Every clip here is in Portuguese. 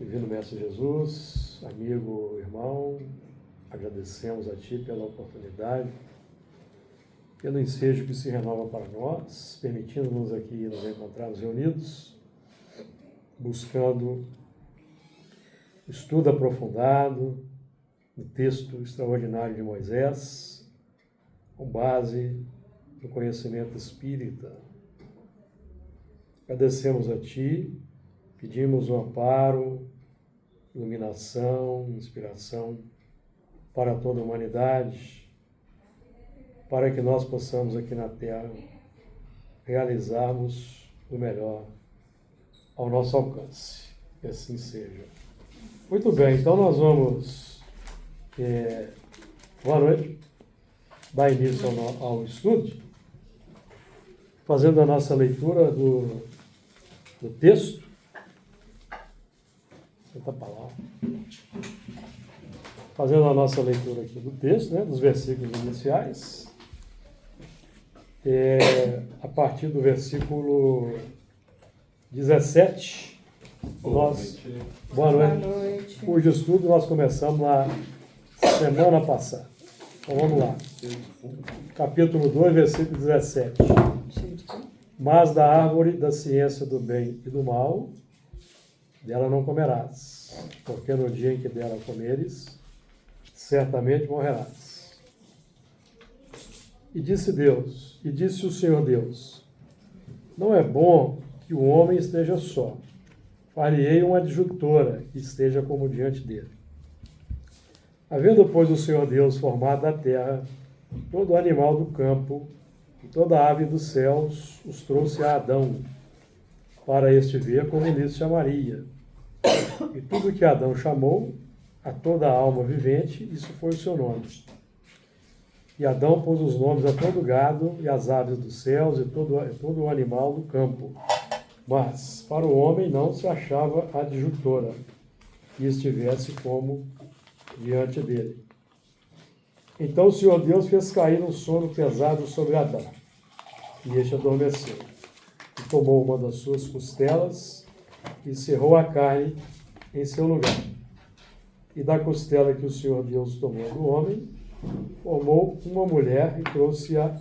Divino Mestre Jesus, amigo, irmão, agradecemos a Ti pela oportunidade, pelo ensejo que se renova para nós, permitindo-nos aqui nos encontrarmos reunidos, buscando estudo aprofundado no texto extraordinário de Moisés, com base no conhecimento espírita. Agradecemos a Ti, pedimos o amparo, iluminação, inspiração para toda a humanidade, para que nós possamos aqui na Terra realizarmos o melhor ao nosso alcance. Que assim seja. Muito bem, então nós vamos, boa noite, dar início ao estudo, fazendo a nossa leitura do texto. Senta para lá. Fazendo a nossa leitura aqui do texto, dos versículos iniciais, a partir do versículo 17, boa noite. Cujo estudo nós começamos na semana passada. Então vamos lá. Capítulo 2, versículo 17. Mas da árvore da ciência do bem e do mal, dela não comerás, porque no dia em que dela comeres, certamente morrerás. E disse o Senhor Deus, não é bom que o homem esteja só. Farei uma adjutora que esteja como diante dele. Havendo, pois, o Senhor Deus formado da terra todo animal do campo e toda ave dos céus, os trouxe a Adão, para este ver como lhes chamaria. E tudo que Adão chamou, a toda a alma vivente, isso foi o seu nome. E Adão pôs os nomes a todo gado, e as aves dos céus, e todo o animal do campo. Mas para o homem não se achava adjutora, que estivesse como diante dele. Então o Senhor Deus fez cair um sono pesado sobre Adão, e este adormeceu. E tomou uma das suas costelas, e cerrou a carne em seu lugar. E da costela que o Senhor Deus tomou do homem, formou uma mulher e trouxe-a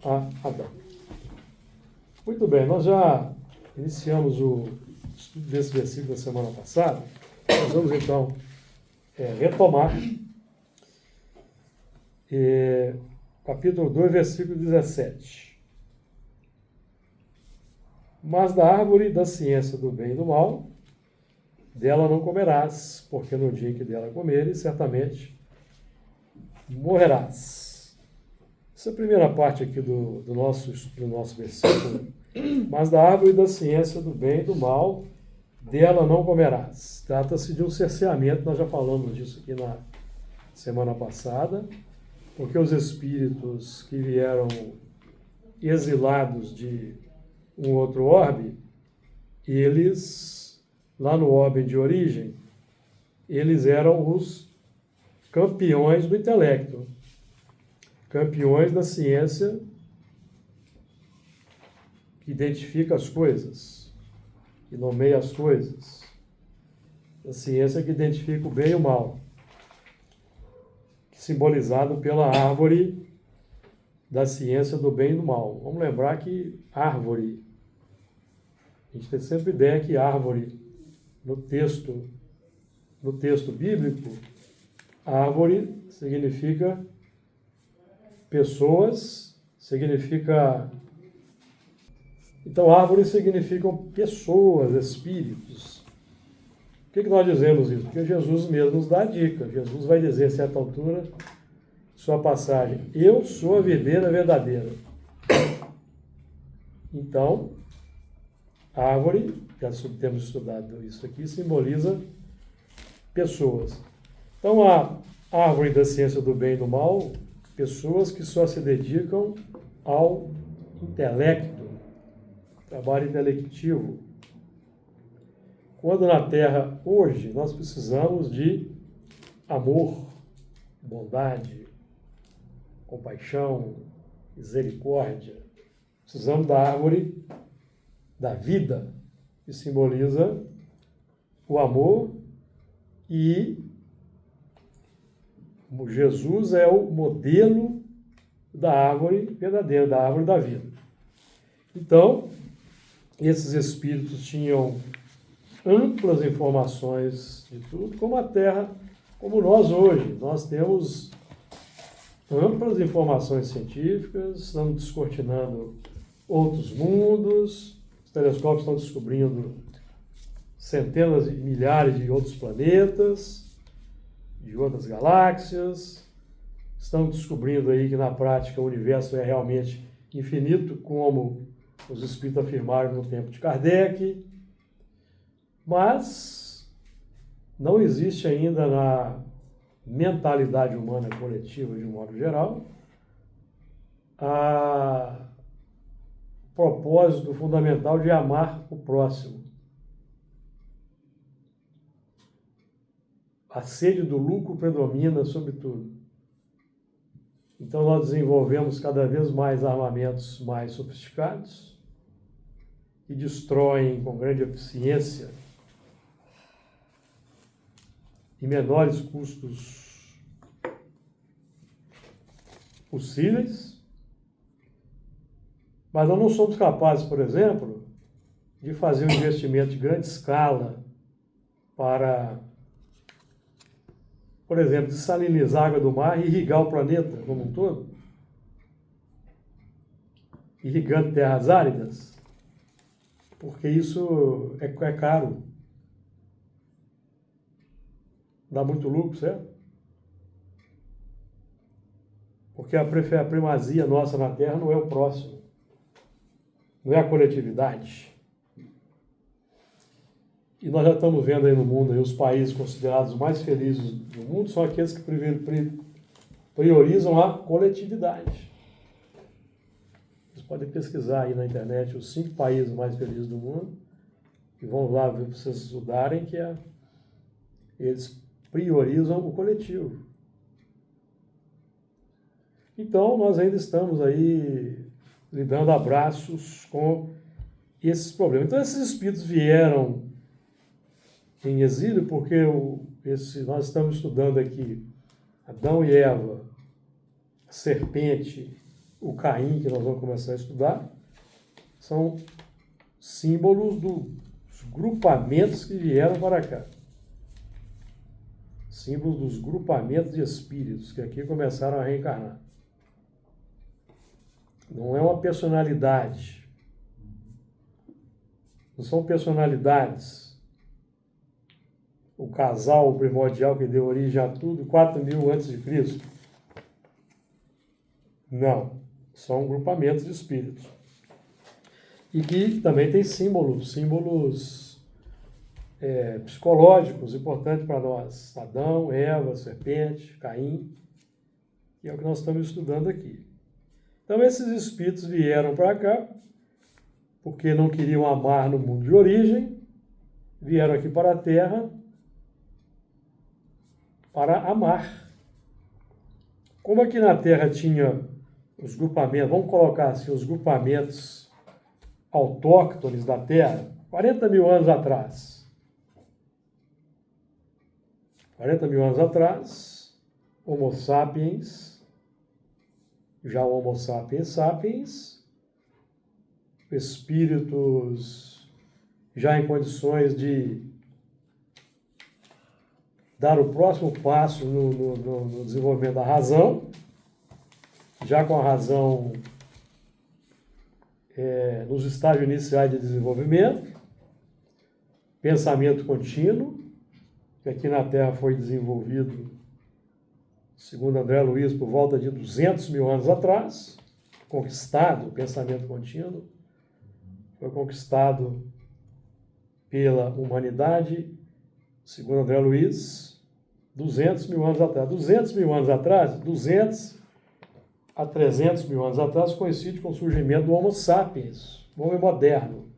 a Adão. Muito bem, nós já iniciamos o estudo desse versículo na semana passada. Nós vamos então retomar capítulo 2, versículo 17. Mas da árvore da ciência do bem e do mal, dela não comerás, porque no dia em que dela comeres, certamente morrerás. Essa é a primeira parte aqui do nosso versículo. Mas da árvore da ciência do bem e do mal, dela não comerás. Trata-se de um cerceamento, nós já falamos disso aqui na semana passada, porque os espíritos que vieram exilados de um outro orbe, eles, lá no orbe de origem, eles eram os campeões do intelecto, campeões da ciência que identifica as coisas, que nomeia as coisas, a ciência que identifica o bem e o mal, simbolizado pela árvore da ciência do bem e do mal. Vamos lembrar que árvore, a gente tem sempre ideia que árvore, no texto bíblico, árvore significa pessoas, significa... Então, árvores significam pessoas, espíritos. Por que nós dizemos isso? Porque Jesus mesmo nos dá a dica. Jesus vai dizer, a certa altura, sua passagem, eu sou a videira verdadeira. Então, a árvore, já temos estudado isso aqui, simboliza pessoas. Então, a árvore da ciência do bem e do mal, pessoas que só se dedicam ao intelecto, trabalho intelectivo. Quando na Terra, hoje, nós precisamos de amor, bondade, compaixão, misericórdia. Precisamos da árvore da vida, que simboliza o amor e Jesus é o modelo da árvore verdadeira, da árvore da vida. Então, esses espíritos tinham amplas informações de tudo, como a Terra, como nós hoje. Nós temos amplas informações científicas, estamos descortinando outros mundos, os telescópios estão descobrindo centenas e milhares de outros planetas, de outras galáxias, estamos descobrindo aí que na prática o universo é realmente infinito, como os espíritos afirmaram no tempo de Kardec, mas não existe ainda na mentalidade humana coletiva, de um modo geral, o propósito fundamental de amar o próximo. A sede do lucro predomina sobre tudo. Então nós desenvolvemos cada vez mais armamentos mais sofisticados que destroem com grande eficiência e menores custos possíveis, mas nós não somos capazes, por exemplo, de fazer um investimento de grande escala para, por exemplo, dessalinizar a água do mar e irrigar o planeta como um todo, irrigando terras áridas, porque isso é caro. Dá muito lucro, certo? Porque a primazia nossa na Terra não é o próximo, não é a coletividade. E nós já estamos vendo aí no mundo, aí, os países considerados mais felizes do mundo são aqueles que priorizam a coletividade. Vocês podem pesquisar aí na internet os 5 países mais felizes do mundo e vão lá ver para vocês estudarem que eles priorizam o coletivo. Então, nós ainda estamos aí lidando a braços com esses problemas. Então, esses espíritos vieram em exílio porque nós estamos estudando aqui Adão e Eva, a serpente, o Caim, que nós vamos começar a estudar, são símbolos dos grupamentos que vieram para cá. Símbolos dos grupamentos de espíritos que aqui começaram a reencarnar. Não é uma personalidade. Não são personalidades. O casal primordial que deu origem a tudo, 4.000 a.C. Não. São grupamentos de espíritos. E que também tem símbolos psicológicos importantes para nós. Adão, Eva, serpente, Caim, que é o que nós estamos estudando aqui. Então, esses espíritos vieram para cá, porque não queriam amar no mundo de origem, vieram aqui para a Terra para amar. Como aqui na Terra tinha os grupamentos, vamos colocar assim, os grupamentos autóctones da Terra, 40.000 anos atrás. 40.000 anos atrás, Homo sapiens, já o Homo sapiens sapiens, espíritos já em condições de dar o próximo passo no desenvolvimento da razão, já com a razão nos estágios iniciais de desenvolvimento, pensamento contínuo, que aqui na Terra foi desenvolvido, segundo André Luiz, por volta de 200.000 anos atrás, conquistado, o pensamento contínuo, foi conquistado pela humanidade, segundo André Luiz, 200.000 anos atrás. 200.000 anos atrás, 200 a 300.000 anos atrás, coincide com o surgimento do Homo sapiens, o homem moderno.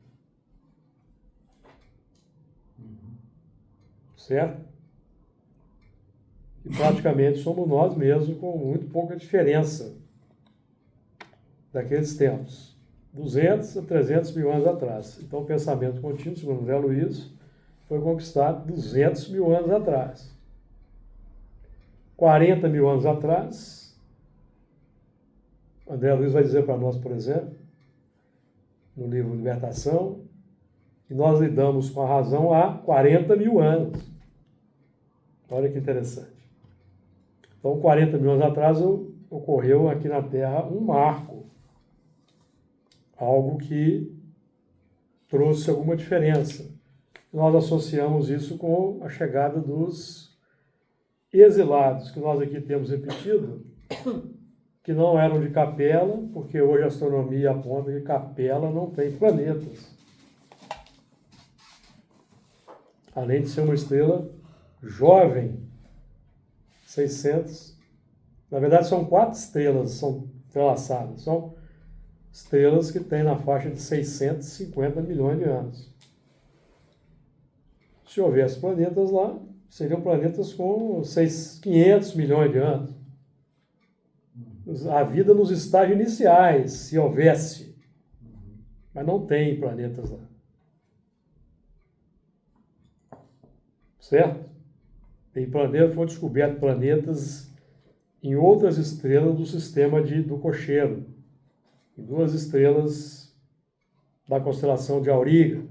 Certo? E praticamente somos nós mesmos, com muito pouca diferença daqueles tempos. 200 a 300.000 anos atrás. Então, o pensamento contínuo, segundo André Luiz, foi conquistado 200 mil anos atrás. 40 mil anos atrás, André Luiz vai dizer para nós, por exemplo, no livro Libertação, que nós lidamos com a razão há 40 mil anos. Olha que interessante. Então, 40 mil anos atrás, ocorreu aqui na Terra um marco. Algo que trouxe alguma diferença. Nós associamos isso com a chegada dos exilados, que nós aqui temos repetido, que não eram de Capela, porque hoje a astronomia aponta que Capela não tem planetas. Além de ser uma estrela jovem, 600. Na verdade, são 4 estrelas, são entrelaçadas. São estrelas que têm na faixa de 650 milhões de anos. Se houvesse planetas lá, seriam planetas com 500 milhões de anos. A vida nos estágios iniciais, se houvesse. Mas não tem planetas lá. Certo? Foram descobertos planetas em outras estrelas do sistema do Cocheiro. Em 2 estrelas da constelação de Auriga.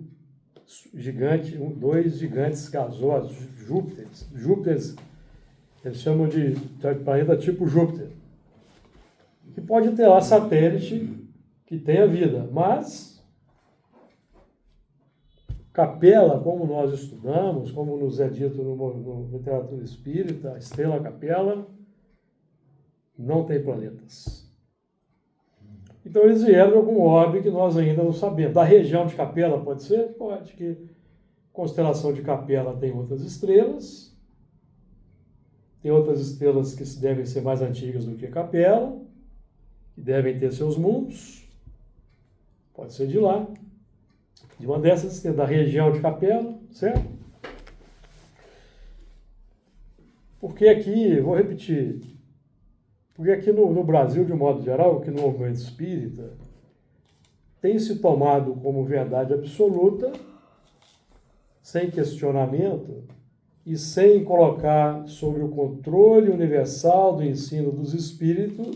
2 gigantes gasosos, Júpiteres, eles chamam de planeta tipo Júpiter. Que pode ter lá satélite que tenha vida, mas Capela, como nós estudamos, como nos é dito no literatura espírita, a estrela Capela não tem planetas. Então eles vieram de algum orbe que nós ainda não sabemos. Da região de Capela, pode ser? Pode, que constelação de Capela tem outras estrelas. Tem outras estrelas que devem ser mais antigas do que Capela, que devem ter seus mundos. Pode ser de lá. De uma dessas, da região de Capela, certo? Porque aqui, vou repetir, porque aqui no Brasil, de um modo geral, que no movimento espírita, tem se tomado como verdade absoluta, sem questionamento, e sem colocar sobre o controle universal do ensino dos espíritos,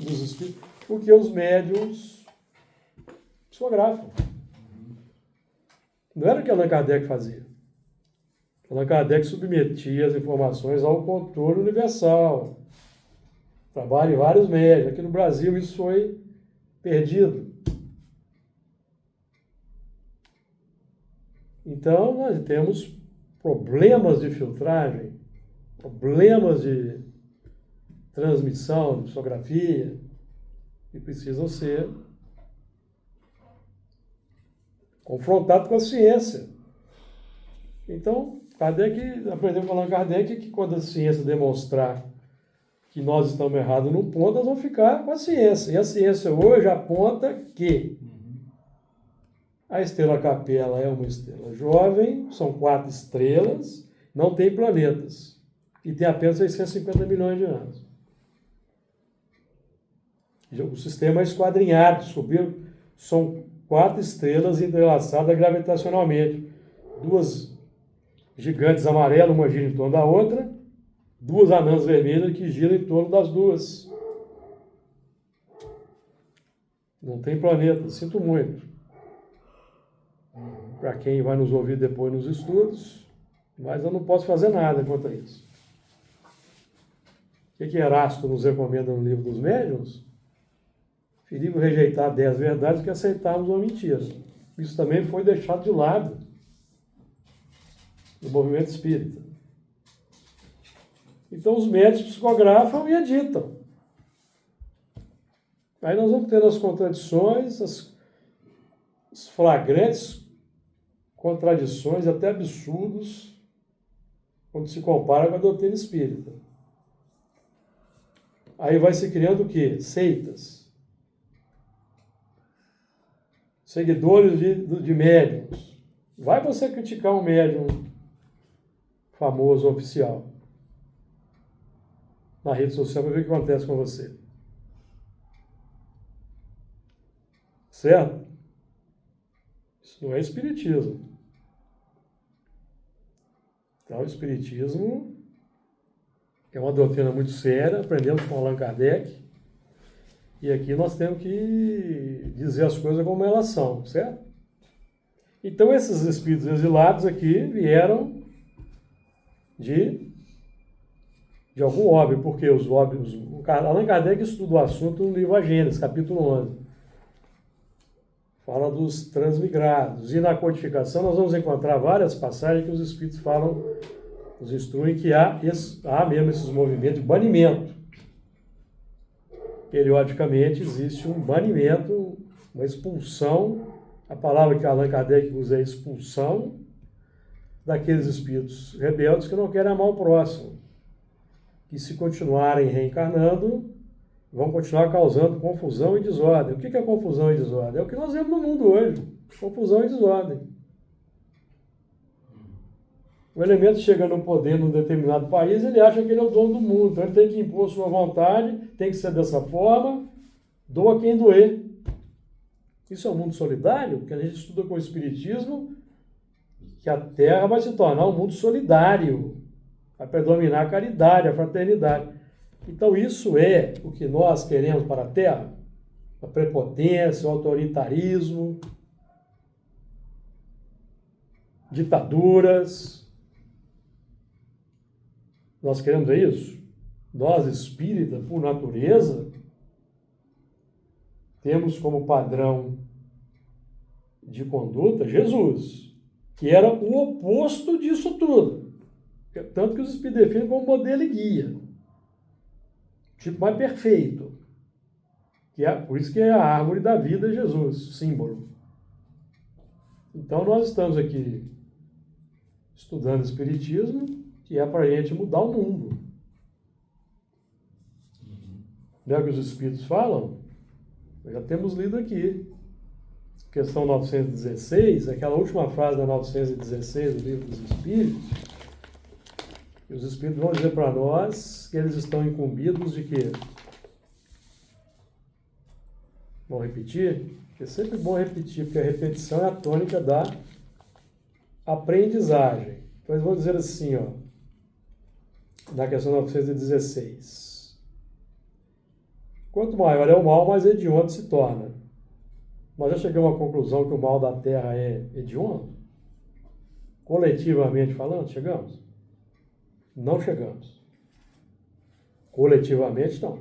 o que os médiuns psicografam. Não era o que Allan Kardec fazia. Allan Kardec submetia as informações ao controle universal. Trabalho em vários médios. Aqui no Brasil isso foi perdido. Então, nós temos problemas de filtragem, problemas de transmissão, de psicografia, que precisam ser confrontados com a ciência. Então, Kardec, aprendeu com Allan Kardec que quando a ciência demonstrar que nós estamos errados num ponto, nós vamos ficar com a ciência. E a ciência hoje aponta que a estrela Capela é uma estrela jovem, são 4 estrelas, não tem planetas. E tem apenas 650 milhões de anos. O sistema é esquadrinhado, são 4 estrelas entrelaçadas gravitacionalmente. 2 gigantes amarelas, uma gira em torno da outra, 2 anãs vermelhas que giram em torno das 2. Não tem planeta, sinto muito. Para quem vai nos ouvir depois nos estudos, mas eu não posso fazer nada quanto a isso. O que Erasto nos recomenda no livro dos médiuns? Preferível rejeitar 10 verdades que aceitarmos uma mentira. Isso também foi deixado de lado no movimento espírita. Então os médiuns psicografam e editam. Aí nós vamos tendo as contradições, as flagrantes contradições, até absurdos, quando se compara com a doutrina espírita. Aí vai se criando o quê? Seitas. Seguidores de médiums. Vai você criticar um médium famoso, oficial, na rede social, para ver o que acontece com você. Certo? Isso não é espiritismo. Então, o Espiritismo é uma doutrina muito séria, aprendemos com Allan Kardec, e aqui nós temos que dizer as coisas como elas são, certo? Então, esses espíritos exilados aqui vieram de algum óbvio, porque os óbvios... Allan Kardec estuda o assunto no livro A Gênesis, capítulo 11. Fala dos transmigrados. E na codificação nós vamos encontrar várias passagens que os espíritos falam, nos instruem que há mesmo esses movimentos de banimento. Periodicamente existe um banimento, uma expulsão. A palavra que Allan Kardec usa é expulsão daqueles espíritos rebeldes que não querem amar o próximo. Que se continuarem reencarnando, vão continuar causando confusão e desordem. O que é confusão e desordem? É o que nós vemos no mundo hoje. Confusão e desordem. O elemento chega no poder num determinado país, ele acha que ele é o dono do mundo. Então ele tem que impor sua vontade, tem que ser dessa forma, doa quem doer. Isso é um mundo solidário, porque a gente estuda com o Espiritismo que a Terra vai se tornar um mundo solidário. Vai predominar a caridade, a fraternidade. Então isso é o que nós queremos para a Terra? A prepotência, o autoritarismo, ditaduras. Nós queremos isso? Nós, espíritas, por natureza, temos como padrão de conduta Jesus, que era o oposto disso tudo. Tanto que os espíritos definem como modelo e guia. Tipo mais perfeito. Por isso que é a árvore da vida Jesus, símbolo. Então nós estamos aqui estudando Espiritismo, que é para a gente mudar o mundo. Não é o que os Espíritos falam? Nós já temos lido aqui. Questão 916, aquela última frase da 916 do Livro dos Espíritos. E os Espíritos vão dizer para nós que eles estão incumbidos de quê? Vamos repetir? É sempre bom repetir, porque a repetição é a tônica da aprendizagem. Então eles vão dizer assim, ó, na questão 916. Quanto maior é o mal, mais hediondo se torna. Nós já chegamos à conclusão que o mal da Terra é hediondo? Coletivamente falando, chegamos? Não chegamos. Coletivamente, não.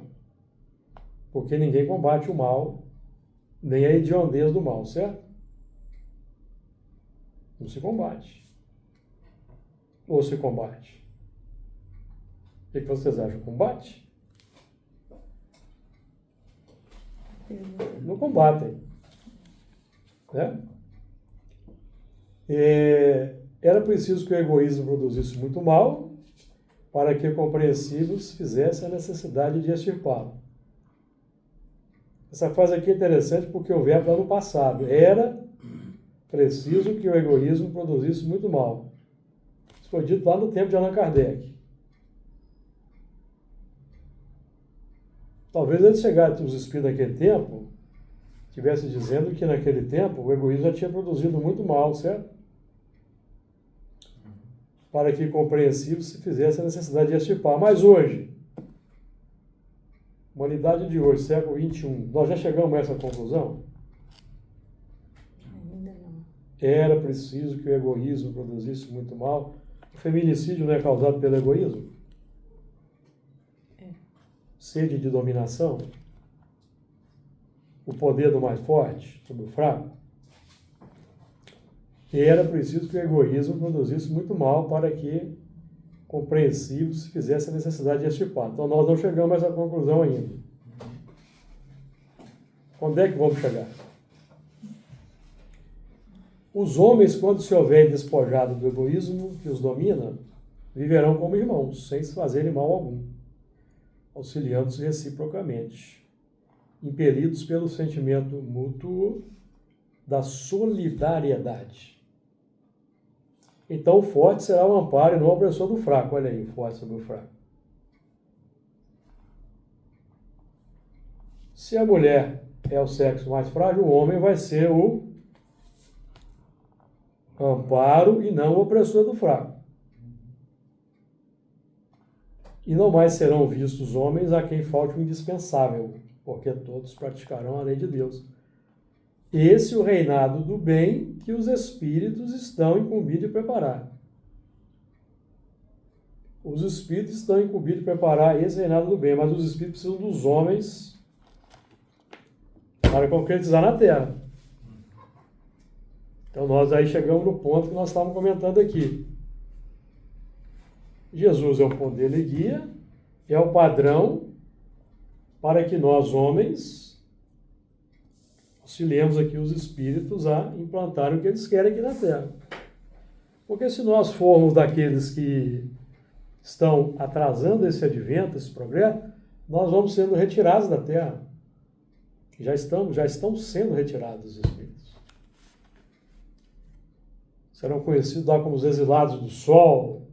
Porque ninguém combate o mal, nem a hediondez do mal, certo? Não se combate. Ou se combate? O que vocês acham? Combate? Não combatem. Né? Era preciso que o egoísmo produzisse muito mal para que compreensivos fizessem a necessidade de extirpá-lo. Essa frase aqui é interessante porque o verbo está no passado. Era preciso que o egoísmo produzisse muito mal. Isso foi dito lá no tempo de Allan Kardec. Talvez eles chegassem, os espíritos naquele tempo, estivessem dizendo que naquele tempo o egoísmo já tinha produzido muito mal, certo? Para que compreensível se fizesse a necessidade de extirpar. Mas hoje, humanidade de hoje, século XXI, nós já chegamos a essa conclusão? Ainda não. Era preciso que o egoísmo produzisse muito mal. O feminicídio não é causado pelo egoísmo? Sede de dominação? O poder do mais forte sobre o fraco? E era preciso que o egoísmo produzisse muito mal para que compreensível se fizesse a necessidade de extirpar. Então nós não chegamos a essa conclusão ainda. Quando é que vamos chegar? Os homens, quando se houverem despojado do egoísmo que os domina, viverão como irmãos, sem se fazerem mal algum, auxiliando-se reciprocamente, impelidos pelo sentimento mútuo da solidariedade. Então o forte será o amparo e não o opressor do fraco. Olha aí, o forte sobre o fraco. Se a mulher é o sexo mais frágil, o homem vai ser o amparo e não o opressor do fraco. E não mais serão vistos homens a quem falte o indispensável, porque todos praticarão a lei de Deus. Esse é o reinado do bem que os espíritos estão incumbidos de preparar. Os espíritos estão incumbidos de preparar esse reinado do bem, mas os espíritos precisam dos homens para concretizar na Terra. Então nós aí chegamos no ponto que nós estávamos comentando aqui. Jesus é o modelo e guia, é o padrão para que nós, homens, auxiliemos aqui os espíritos a implantarem o que eles querem aqui na Terra. Porque se nós formos daqueles que estão atrasando esse advento, esse progresso, nós vamos sendo retirados da Terra. Já estão sendo retirados os espíritos. Serão conhecidos lá como os exilados do Sol.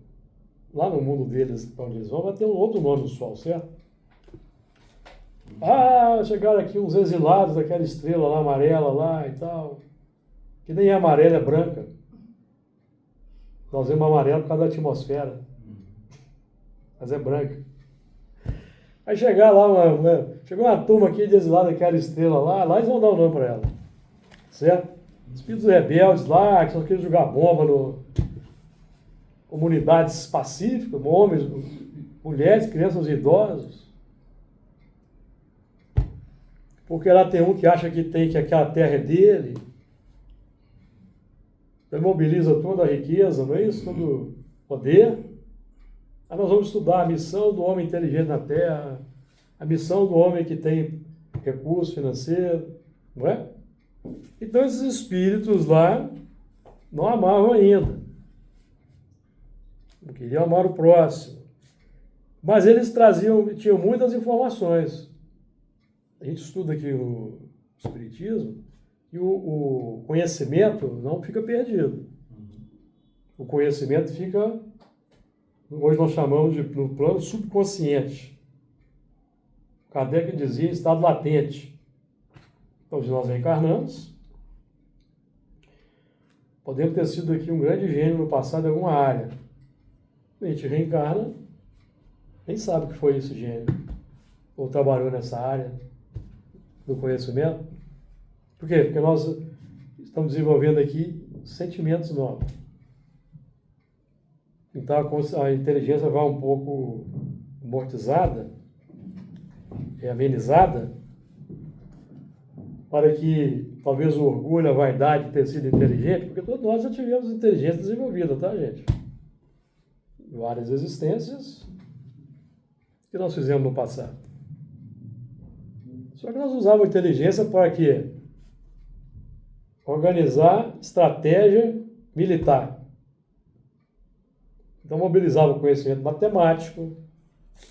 Lá no mundo deles, para onde eles vão, vai ter um outro nome do Sol, certo? Ah, chegaram aqui uns exilados daquela estrela lá, amarela lá e tal. Que nem é amarela, é branca. Nós vemos amarelo por causa da atmosfera. Mas é branca. Aí chegar lá, chegou uma turma aqui de exilados daquela estrela lá eles vão dar o nome para ela. Certo? Espíritos rebeldes lá, que só queriam jogar bomba no comunidades pacíficas, homens, mulheres, crianças e idosos. Porque lá tem um que acha que aquela terra é dele. Ele mobiliza toda a riqueza, não é isso? Todo o poder. Aí nós vamos estudar a missão do homem inteligente na Terra, a missão do homem que tem recurso financeiro, não é? Então esses espíritos lá não amavam ainda. Não queriam amar o próximo. Mas eles tinham muitas informações. A gente estuda aqui o Espiritismo e o conhecimento não fica perdido. O conhecimento fica, hoje nós chamamos no plano subconsciente. Kardec dizia estado latente. Então, se nós reencarnamos, podemos ter sido aqui um grande gênio no passado em alguma área. A gente reencarna, nem sabe o que foi esse gênio, ou trabalhou nessa área do conhecimento. Por quê? Porque nós estamos desenvolvendo aqui sentimentos novos. Então a inteligência vai um pouco amortizada, amenizada, para que talvez o orgulho, a vaidade de ter sido inteligente, porque todos nós já tivemos inteligência desenvolvida, tá, gente? Várias existências que nós fizemos no passado. Só que nós usávamos inteligência para quê? Organizar estratégia militar. Então mobilizava o conhecimento matemático,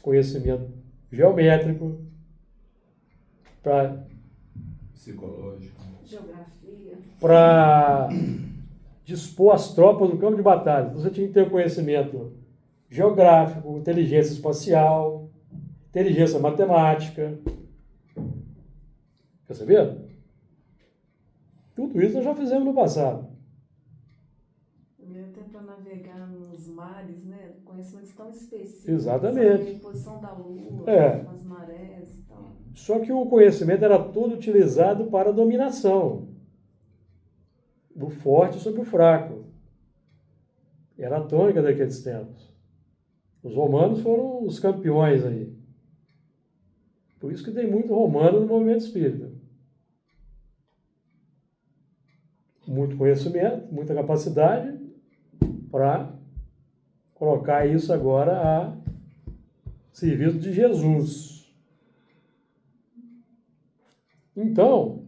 conhecimento geométrico, para psicológico, geografia, para dispor as tropas no campo de batalha. Então, você tinha que ter conhecimento geográfico, inteligência espacial, inteligência matemática. Quer saber? Tudo isso nós já fizemos no passado. até para navegar nos mares, né? Conhecimentos tão específicos. Exatamente. A posição da lua, as marés e tal. Só que o conhecimento era todo utilizado para a dominação do forte sobre o fraco. Era a tônica daqueles tempos. Os romanos foram os campeões aí. Por isso que tem muito romano no movimento espírita. Muito conhecimento, muita capacidade para colocar isso agora a serviço de Jesus. Então,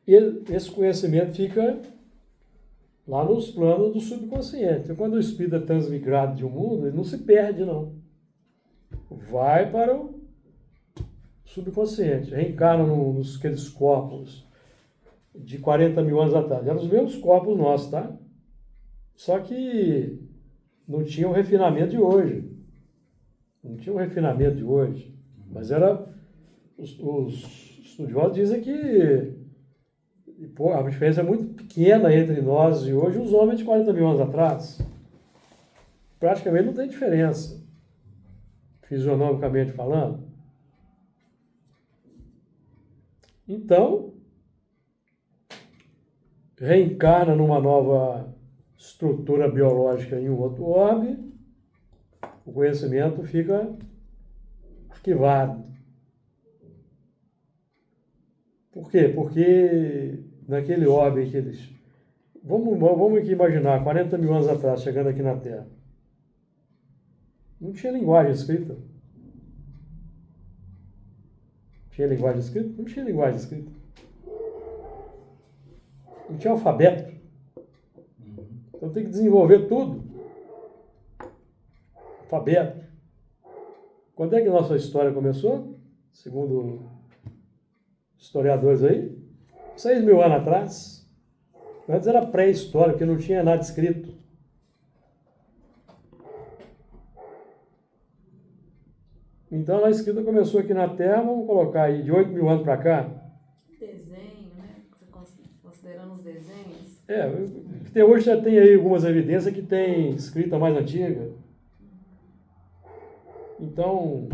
esse conhecimento fica lá nos planos do subconsciente. Então, quando o espírito é transmigrado de um mundo, ele não se perde, não. Vai para o subconsciente. Reencarna naqueles corpos de 40 mil anos atrás. Eram os mesmos corpos nossos, tá? Só que não tinha o refinamento de hoje. Não tinha o refinamento de hoje. Mas os estudiosos dizem que a diferença é muito pequena entre nós e hoje os homens de 40 mil anos atrás. Praticamente não tem diferença. fisionomicamente falando. Então, reencarna numa nova estrutura biológica em um outro orbe, o conhecimento fica arquivado. Por quê? Porque naquele orbe que eles... Vamos aqui imaginar, 40 mil anos atrás, chegando aqui na Terra. Não tinha linguagem escrita. Tinha linguagem escrita? Não tinha linguagem escrita. Não tinha alfabeto. Então tem que desenvolver tudo. Alfabeto. Quando é que a nossa história começou? Segundo historiadores aí, 6 mil anos atrás. Antes era pré-história, porque não tinha nada escrito. Então a escrita começou aqui na Terra, vamos colocar aí de 8 mil anos para cá. Desenho, né? Considerando os desenhos. Até hoje já tem aí algumas evidências que tem escrita mais antiga. Então,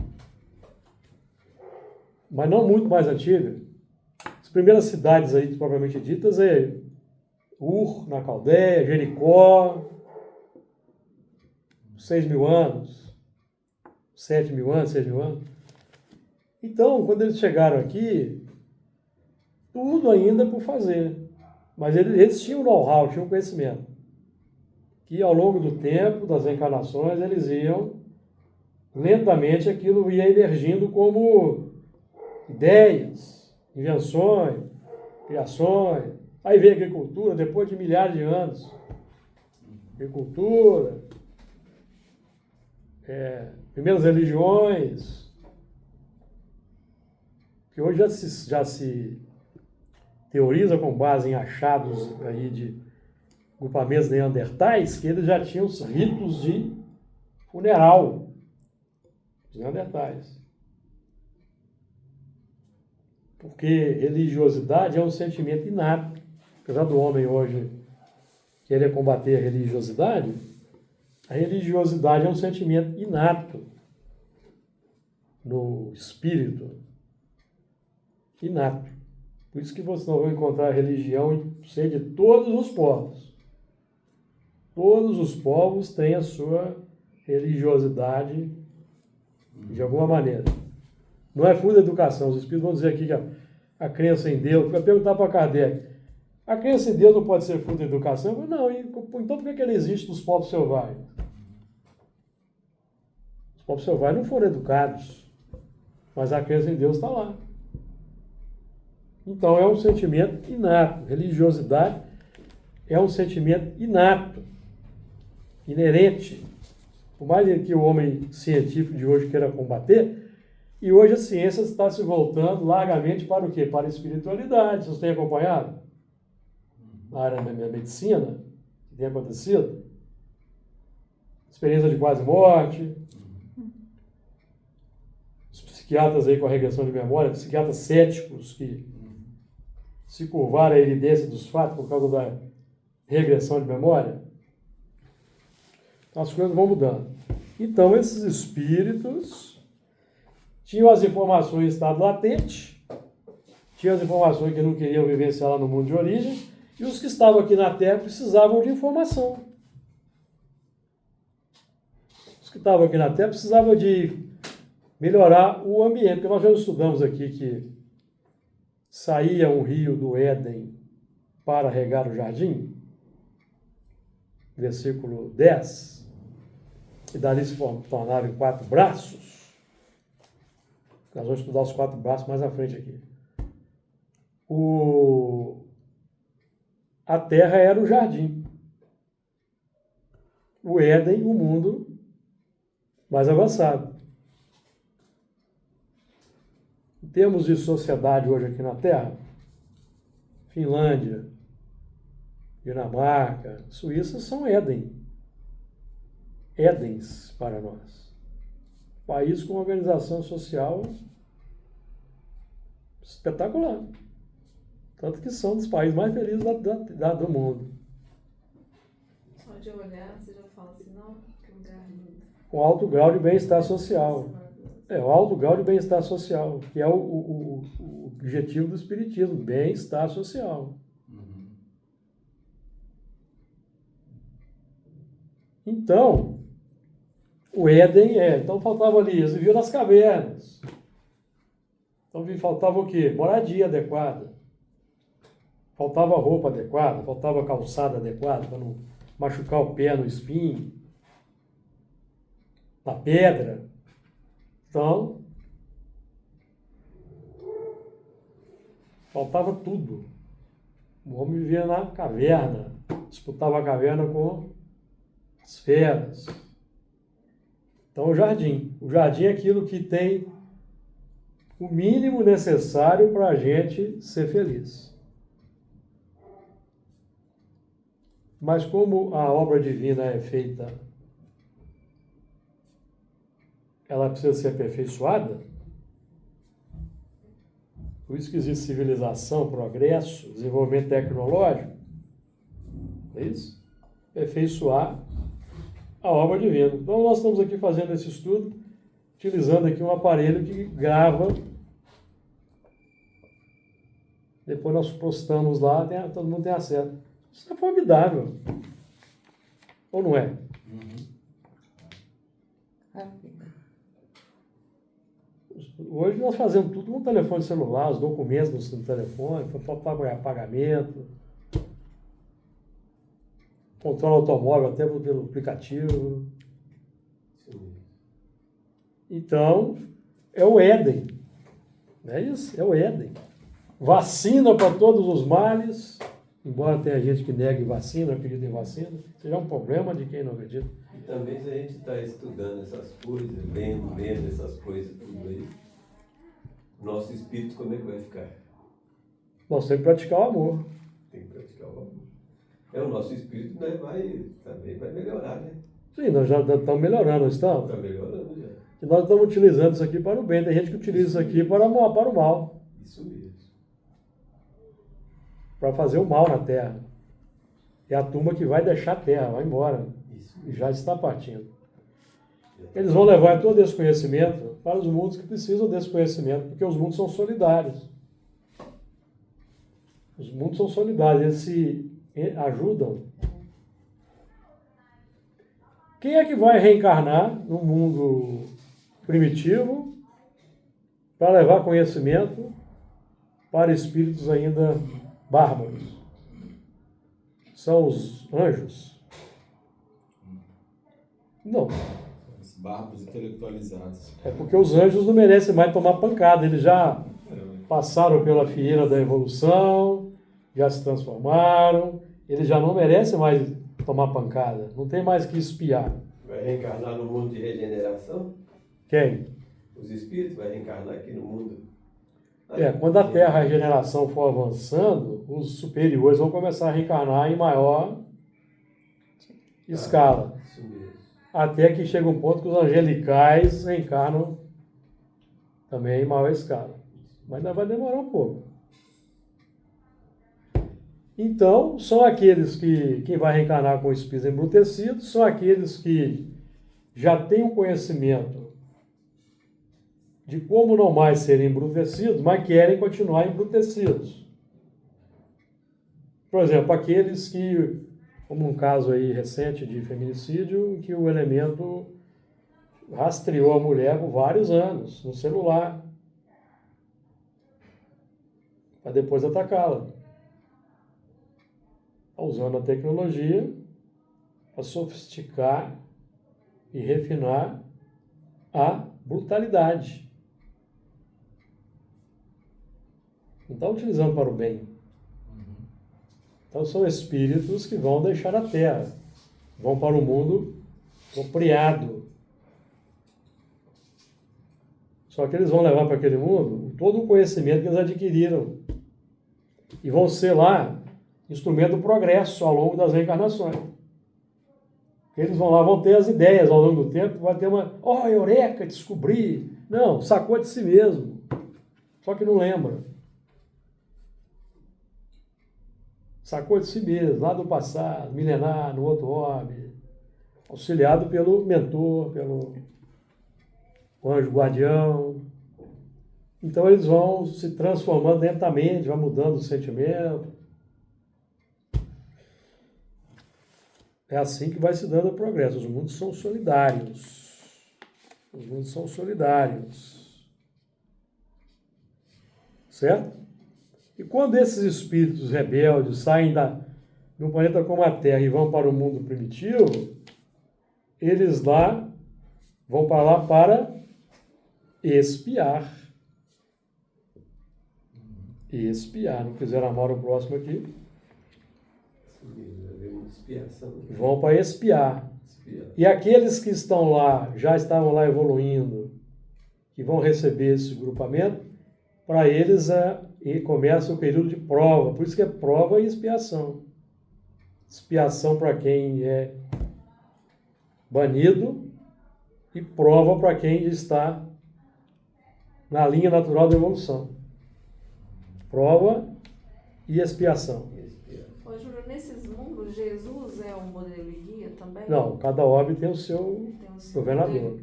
mas não muito mais antiga. As primeiras cidades aí, propriamente ditas, é Ur, na Caldeia, Jericó, 6 mil anos, 7 mil anos, 6 mil anos. Então, quando eles chegaram aqui, tudo ainda por fazer. Mas eles tinham know-how, tinham conhecimento. Que ao longo do tempo, das encarnações, eles iam, lentamente aquilo ia emergindo como ideias, invenções, criações. Aí veio a agricultura, depois de milhares de anos. Agricultura, primeiras religiões, que hoje já se teoriza com base em achados aí de grupamentos neandertais, que eles já tinham os ritos de funeral dos neandertais. Porque religiosidade é um sentimento inato. Apesar do homem hoje querer combater a religiosidade é um sentimento inato no espírito. Inato. Por isso que vocês não vão encontrar religião em ser de todos os povos. Todos os povos têm a sua religiosidade de alguma maneira. Não é fruto da educação. Os espíritos vão dizer aqui que a crença em Deus... Vai perguntar para Kardec, a crença em Deus não pode ser fruto da educação? Eu falo, não, então por que ela existe nos povos selvagens? Os povos selvagens não foram educados, mas a crença em Deus está lá. Então é um sentimento inato. Religiosidade é um sentimento inato, inerente. Por mais que o homem científico de hoje queira combater, e hoje a ciência está se voltando largamente para o quê? Para a espiritualidade. Vocês têm acompanhado? Na área da medicina, que tem acontecido? Experiência de quase morte. Os psiquiatras aí com a regressão de memória, psiquiatras céticos que se curvaram à evidência dos fatos por causa da regressão de memória. As coisas vão mudando. Então, esses espíritos tinham as informações em estado latente, tinham as informações que não queriam vivenciar lá no mundo de origem, e os que estavam aqui na Terra precisavam de informação. Os que estavam aqui na Terra precisavam de melhorar o ambiente, porque nós já estudamos aqui que saía um rio do Éden para regar o jardim, versículo 10, e dali se tornaram em 4 braços. Nós vamos estudar os 4 braços mais à frente aqui. A terra era o jardim. O Éden, o mundo mais avançado. Em termos de sociedade hoje aqui na Terra, Finlândia, Dinamarca, Suíça são Éden. Édens para nós. País com organização social espetacular. Tanto que são dos países mais felizes do mundo. Só de olhar, você já fala assim, não, que lugar lindo. Com alto grau de bem-estar social. É o alto grau de bem-estar social, que é o objetivo do espiritismo, bem-estar social. Uhum. Então, o Éden então faltava ali, eles viviam nas cavernas. Então faltava o quê? Moradia adequada. Faltava roupa adequada, faltava calçada adequada para não machucar o pé no espinho, na pedra. Então, faltava tudo. O homem vivia na caverna, disputava a caverna com as feras. Então, o jardim. O jardim é aquilo que tem o mínimo necessário para a gente ser feliz. Mas como a obra divina é feita, ela precisa ser aperfeiçoada, por isso que existe civilização, progresso, desenvolvimento tecnológico, é isso? Aperfeiçoar a obra divina. Então nós estamos aqui fazendo esse estudo, utilizando aqui um aparelho que grava. Depois nós postamos lá, todo mundo tem acesso. Isso é formidável. Ou não é? Hoje nós fazemos tudo no telefone celular, os documentos no telefone, para pagamento, controle automóvel até pelo aplicativo. Então, é o Éden. Não é isso? É o Éden. Vacina para todos os males, embora tenha gente que negue vacina, acredita em vacina, seja um problema de quem não acredita. E também se a gente está estudando essas coisas, lendo essas coisas, tudo aí, nosso espírito como é que vai ficar? Nós temos que praticar o amor. Tem que praticar o amor. O nosso espírito, né, também vai melhorar, né? Sim, nós já estamos melhorando, não estamos? Está melhorando já. E nós estamos utilizando isso aqui para o bem, tem gente que utiliza isso aqui para o mal. Isso mesmo. Para fazer o mal na Terra. É a turma que vai deixar a Terra, vai embora. Isso E mesmo. já está partindo. Eles vão levar todo esse conhecimento para os mundos que precisam desse conhecimento, porque os mundos são solidários. Os mundos são solidários, eles se ajudam. Quem é que vai reencarnar no mundo primitivo para levar conhecimento para espíritos ainda bárbaros? São os anjos? Não. Os bárbaros intelectualizados. É porque os anjos não merecem mais tomar pancada. Eles já passaram pela fieira da evolução, já se transformaram. Eles já não merecem mais tomar pancada. Não tem mais que espiar. Vai reencarnar no mundo de regeneração? Quem? Os espíritos vai reencarnar aqui no mundo. Quando a Terra, a regeneração for avançando, os superiores vão começar a reencarnar em maior escala. Isso mesmo. Até que chega um ponto que os angelicais reencarnam também em maior escala. Mas ainda vai demorar um pouco. Então, são aqueles que, quem vai reencarnar com espíritos embrutecidos, são aqueles que já têm um conhecimento de como não mais serem embrutecidos, mas querem continuar embrutecidos. Por exemplo, aqueles que, como um caso aí recente de feminicídio, em que o elemento rastreou a mulher por vários anos no celular, para depois atacá-la. Usando a tecnologia para sofisticar e refinar a brutalidade. Não está utilizando para o bem. Então são espíritos que vão deixar a Terra, vão para o mundo apropriado. Só que eles vão levar para aquele mundo todo o conhecimento que eles adquiriram. E vão ser lá instrumento do progresso ao longo das reencarnações. Eles vão lá, vão ter as ideias ao longo do tempo, vai ter uma, eureka, descobri. Não, sacou de si mesmo. Só que não lembra. Sacou de si mesmo, lá do passado, milenar, no outro orbe, auxiliado pelo mentor, pelo o anjo guardião. Então eles vão se transformando lentamente, vai mudando o sentimento. É assim que vai se dando o progresso. Os mundos são solidários. Os mundos são solidários. Certo? E quando esses espíritos rebeldes saem de um planeta como a Terra e vão para o mundo primitivo, eles vão para lá para expiar. Expiar. Não quiseram amar o próximo aqui? Expiação. Vão para expiar. E aqueles que estão lá, já estavam lá evoluindo, que vão receber esse grupamento, para eles começa o período de prova. Por isso que é prova e expiação. Expiação para quem é banido e prova para quem está na linha natural da evolução. Prova e expiação. Ô, Júlio, nesses mundos, Jesus é um modelo e guia também? Não, cada orbe tem o seu governador. modelo.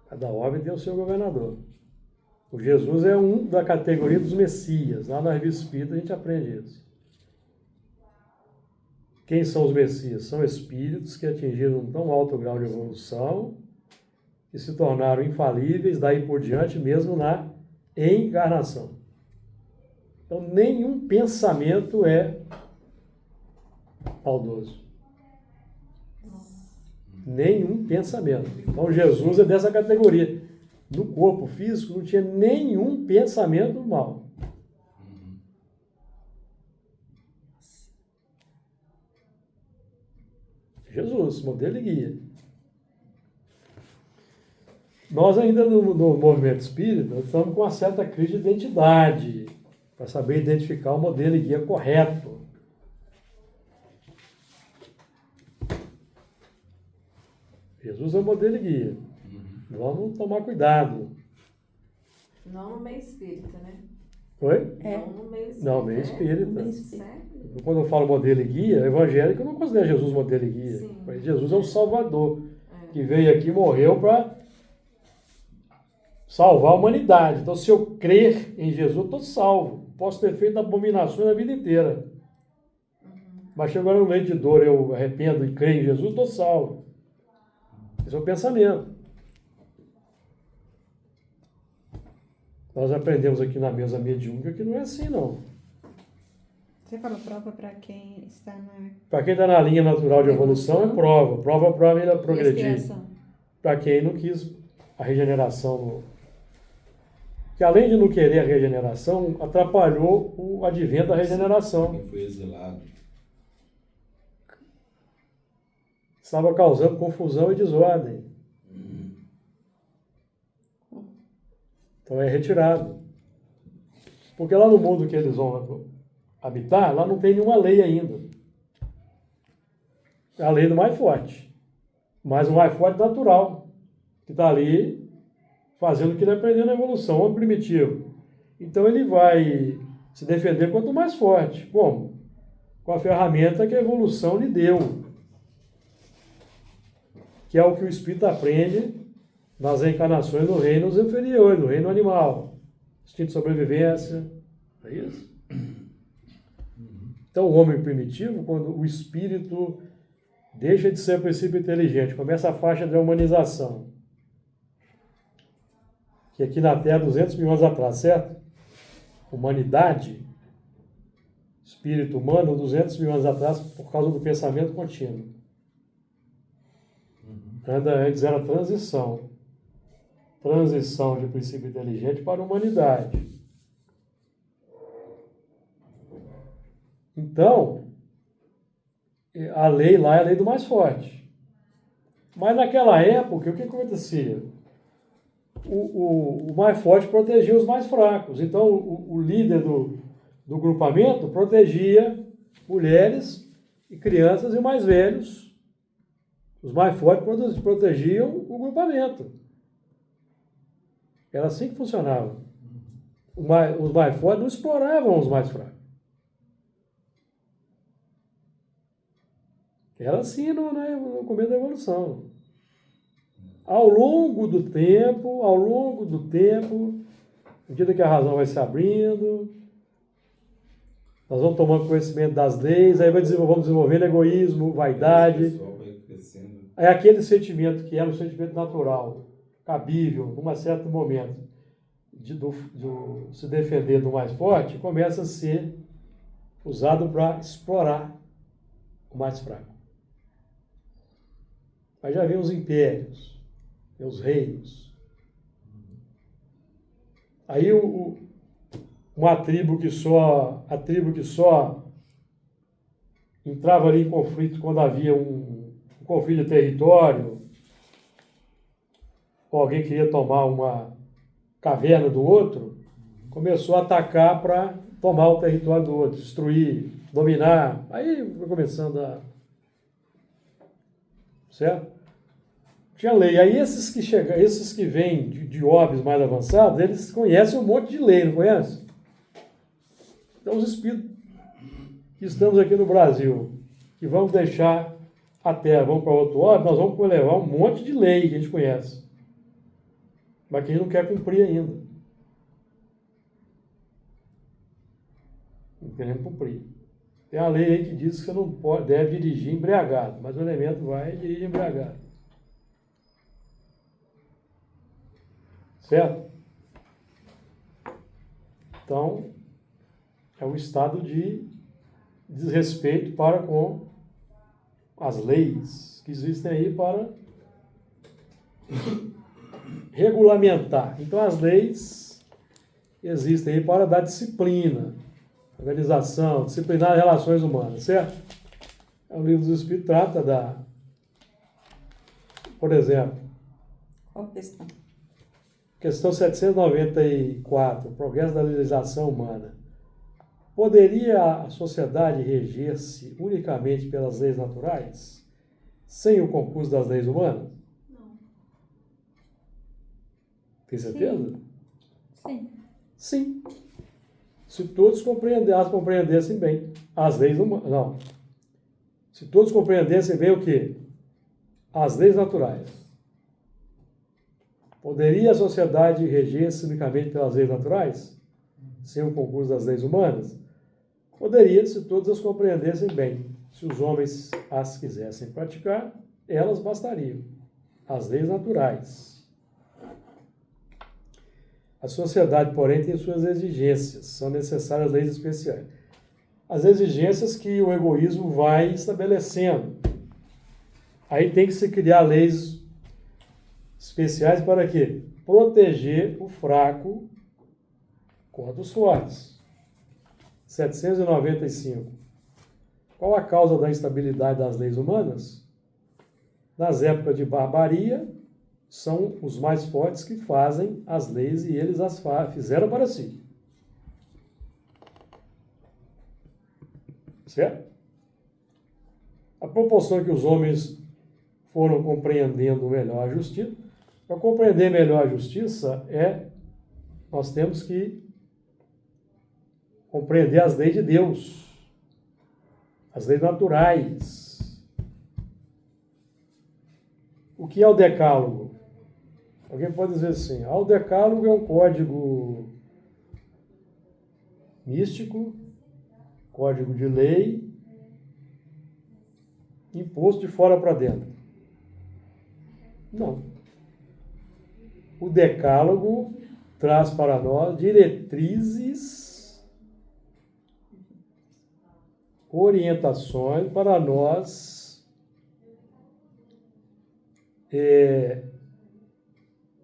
Cada orbe tem o seu governador. O Jesus é um da categoria dos Messias. Lá na Revista Espírita a gente aprende isso. Quem são os Messias? São espíritos que atingiram um tão alto grau de evolução e se tornaram infalíveis daí por diante, mesmo na encarnação. Então, nenhum pensamento é maldoso. Nenhum pensamento. Então, Jesus é dessa categoria. No corpo físico não tinha nenhum pensamento mal. Jesus, modelo e guia. Nós ainda no movimento espírita estamos com uma certa crise de identidade para saber identificar o modelo e guia correto. Jesus é o modelo e guia. Vamos tomar cuidado. Não no meio espírita, né? Oi? Não no meio espírita. Não, meio espírita. Sério? Quando eu falo modelo e guia, evangélico, eu não considero Jesus modelo e guia. Sim. Mas Jesus é o Salvador, que veio aqui e morreu para salvar a humanidade. Então, se eu crer em Jesus, eu estou salvo. Posso ter feito abominações a vida inteira. Mas chegou no meio de dor, eu arrependo e creio em Jesus, estou salvo. Esse é o pensamento. Nós aprendemos aqui na mesa mediúnica que não é assim, não. Você falou prova para quem está na... Para quem está na linha natural de evolução, é prova. Prova para ele progredir. expiação. Para quem não quis a regeneração. Que além de não querer a regeneração, atrapalhou o advento da regeneração. Quem foi exilado. Estava causando confusão e desordem. Então é retirado. Porque lá no mundo que eles vão habitar, lá não tem nenhuma lei ainda. É a lei do mais forte. Mas o mais forte natural, que está ali fazendo o que ele aprendeu na evolução, o homem primitivo. Então ele vai se defender quanto o mais forte. Como? Com a ferramenta que a evolução lhe deu. Que é o que o espírito aprende nas reencarnações no reino inferior, no reino animal. Instinto de sobrevivência. É isso? Então, o homem primitivo, quando o espírito deixa de ser princípio inteligente, começa a faixa de humanização, que aqui na Terra, 200 mil anos atrás, certo? Humanidade, espírito humano, 200 mil anos atrás, por causa do pensamento contínuo. Antes era transição. Transição de princípio inteligente para a humanidade. Então, a lei lá é a lei do mais forte. Mas naquela época, o que acontecia? O mais forte protegia os mais fracos. Então, o líder do grupamento protegia mulheres e crianças e os mais velhos. Os mais fortes protegiam o grupamento. Era assim que funcionava. Os mais fortes não exploravam os mais fracos. Era assim no começo da evolução. ao longo do tempo, à medida que a razão vai se abrindo, nós vamos tomando conhecimento das leis, aí vamos desenvolvendo egoísmo, vaidade. O pessoal vai crescendo. É aquele sentimento que era um sentimento natural, cabível, num certo momento, de se defender do mais forte, começa a ser usado para explorar o mais fraco. Mas já vem os impérios, os reinos. Aí a tribo que só entrava ali em conflito quando havia um conflito de território, ou alguém queria tomar uma caverna do outro, começou a atacar para tomar o território do outro, destruir, dominar. Aí foi começando a... Certo? Tinha lei. Aí esses que vêm de orbes mais avançados, eles conhecem um monte de lei, não conhecem? Então os espíritos que estamos aqui no Brasil, que vamos deixar a Terra, vamos para outro orbe, nós vamos levar um monte de lei que a gente conhece, mas que a gente não quer cumprir ainda. Não queremos cumprir. Tem a lei aí que diz que você não deve dirigir embriagado, mas o elemento vai e dirige embriagado. Certo? Então, é um estado de desrespeito para com as leis que existem aí para regulamentar. Então, as leis existem aí para dar disciplina, organização, disciplinar as relações humanas, certo? O Livro dos Espíritos trata por exemplo, Qual questão? questão 794, progresso da legislação humana. Poderia a sociedade reger-se unicamente pelas leis naturais, sem o concurso das leis humanas? Não. Tem certeza? Sim. Sim. Se todos compreendessem bem as leis humanas. Não. Se todos compreendessem bem o quê? As leis naturais. Poderia a sociedade reger-se unicamente pelas leis naturais, sem o concurso das leis humanas? Poderia, se todos as compreendessem bem. Se os homens as quisessem praticar, elas bastariam. As leis naturais. A sociedade, porém, tem suas exigências. São necessárias leis especiais. As exigências que o egoísmo vai estabelecendo. Aí tem que se criar leis especiais para quê? Proteger o fraco contra os fortes. 795. Qual a causa da instabilidade das leis humanas? Nas épocas de barbaria, são os mais fortes que fazem as leis e eles as fizeram para si. Certo? A proporção que os homens foram compreendendo melhor a justiça. Para compreender melhor a justiça, nós temos que compreender as leis de Deus, as leis naturais. O que é o decálogo? Alguém pode dizer assim, o decálogo é um código místico, código de lei, imposto de fora para dentro. Não. O decálogo traz para nós diretrizes, orientações para nós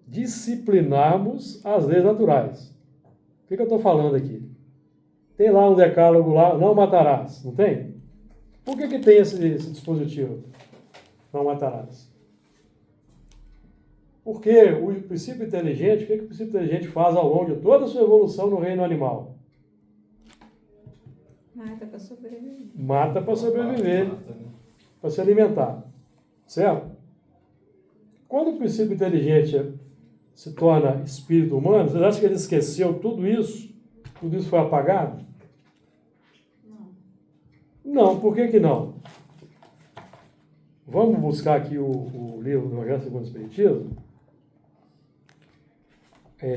disciplinarmos as leis naturais. O que eu estou falando aqui? Tem lá um decálogo lá, não matarás, não tem? Por que tem esse dispositivo? Não matarás. Porque o princípio inteligente, o que o princípio inteligente faz ao longo de toda a sua evolução no reino animal? Mata para sobreviver. Mata para sobreviver, Mata, né? para se alimentar. Certo? Quando o princípio inteligente se torna espírito humano, vocês acham que ele esqueceu tudo isso? Tudo isso foi apagado? Não. Não, por que não? Vamos buscar aqui o livro do Evangelho segundo o Espiritismo.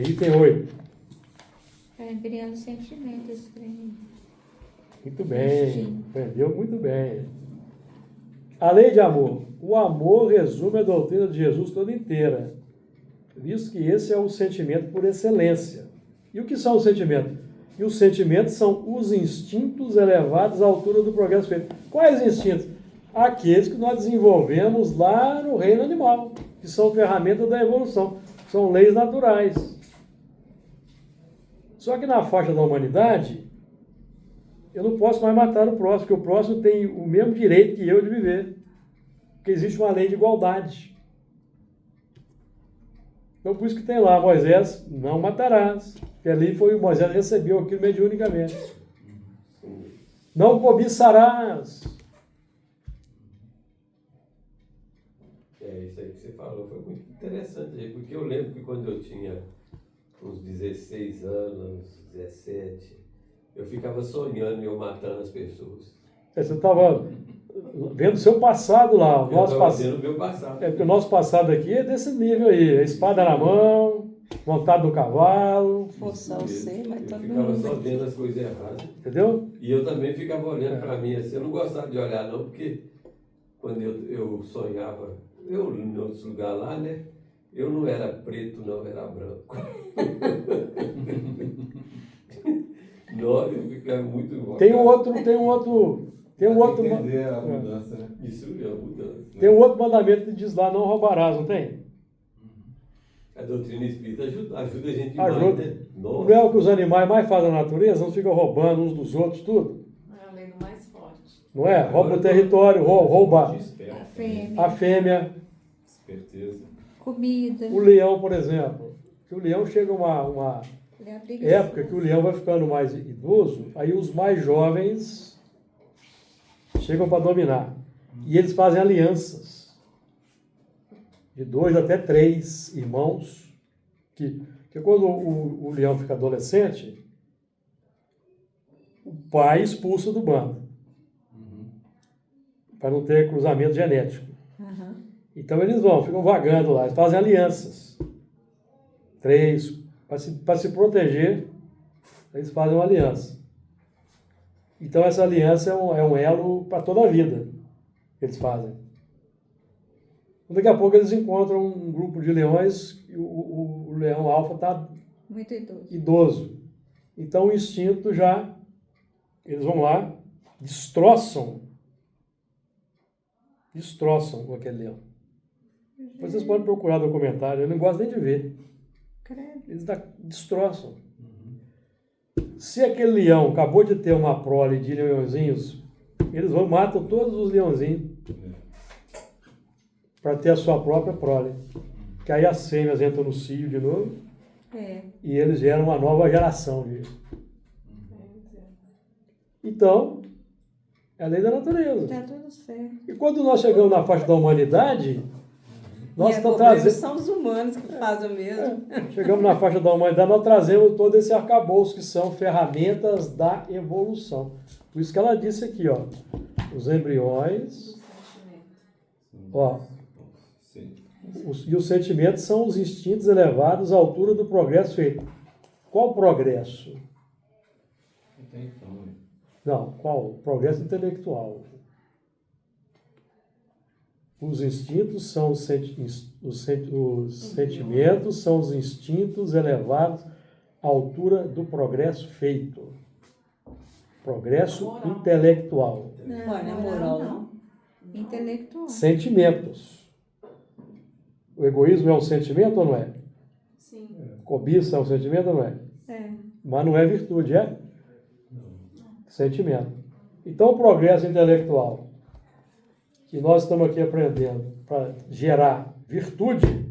Item 8. É embrião sentimento esse trem. Muito bem, Sim. aprendeu muito bem. A lei de amor. O amor resume a doutrina de Jesus toda inteira, visto que esse é o sentimento por excelência. E o que são os sentimentos? E os sentimentos são os instintos elevados à altura do progresso feito. Quais instintos? Aqueles que nós desenvolvemos lá no reino animal, que são ferramentas da evolução, são leis naturais. Só que na faixa da humanidade, eu não posso mais matar o próximo, porque o próximo tem o mesmo direito que eu de viver. Porque existe uma lei de igualdade. Então, por isso que tem lá, Moisés, não matarás. Que ali foi Moisés recebeu aquilo mediunicamente. Não cobiçarás. Isso aí que você falou foi muito interessante, porque eu lembro que quando eu tinha uns 16 anos, 17, eu ficava sonhando eu matando as pessoas. Você estava vendo o seu passado lá. O Eu nosso estava passado. vendo o meu passado. É porque o nosso passado aqui é desse nível aí. A espada na mão, montado no cavalo, Forçar o ser, mas Eu todo ficava mundo só aqui. vendo as coisas erradas. entendeu? E eu também ficava olhando para mim assim. Eu não gostava de olhar não, porque quando eu sonhava, eu em outros lugares lá, né? Eu não era preto, não, era branco. Não, eu ficava muito invocado. Tem um outro Entender a mudança, né? Isso é uma mudança. tem um outro mandamento que diz lá, não roubarás, não tem? A doutrina espírita ajuda a gente Ajuda. demais, né? Não Nossa. é o que os animais mais fazem na natureza? Não ficam roubando uns dos outros, tudo? É a lei do mais forte. Não é? Rouba o território, rouba Esperto, A fêmea. a fêmea, esperteza. Comida. o leão, por exemplo. Que o leão chega uma É a briga. época que o leão vai ficando mais idoso, aí os mais jovens chegam para dominar. E eles fazem alianças de 2 até 3 irmãos, que quando o leão fica adolescente, o pai expulsa do bando, para não ter cruzamento genético. Aham. Então eles ficam vagando lá, eles fazem alianças. 3, para se proteger, eles fazem uma aliança. Então essa aliança é um elo para toda a vida que eles fazem. Daqui a pouco eles encontram um grupo de leões e o leão alfa está Muito idoso. idoso. Então o instinto já, eles vão lá, destroçam com aquele leão. Depois vocês podem procurar documentário, eu não gosto nem de ver. Credo. Eles destroçam. Se aquele leão acabou de ter uma prole de leãozinhos, eles vão matam todos os leãozinhos para ter a sua própria prole. Que aí as fêmeas entram no cio de novo É. e eles geram uma nova geração disso. Então, é a lei da natureza. Tá tudo certo. E quando nós chegamos na faixa da humanidade, nós E estamos problema trazendo. são os humanos que fazem o mesmo. Chegamos na faixa da humanidade, nós trazemos todo esse arcabouço que são ferramentas da evolução. Por isso que ela disse aqui, ó, os embriões, ó, Sim. e os sentimentos são os instintos elevados à altura do progresso feito. Qual progresso? Até então, né? Não, qual? Progresso intelectual. Os instintos são os sentimentos são os instintos elevados à altura do progresso feito. Progresso Moral. intelectual. Não, Não é moral, não. Intelectual. Sentimentos. O egoísmo é um sentimento ou não é? Sim. Cobiça é um sentimento ou não é? É. Mas não é virtude, é? Sentimento. Então, o progresso intelectual que nós estamos aqui aprendendo para gerar virtude,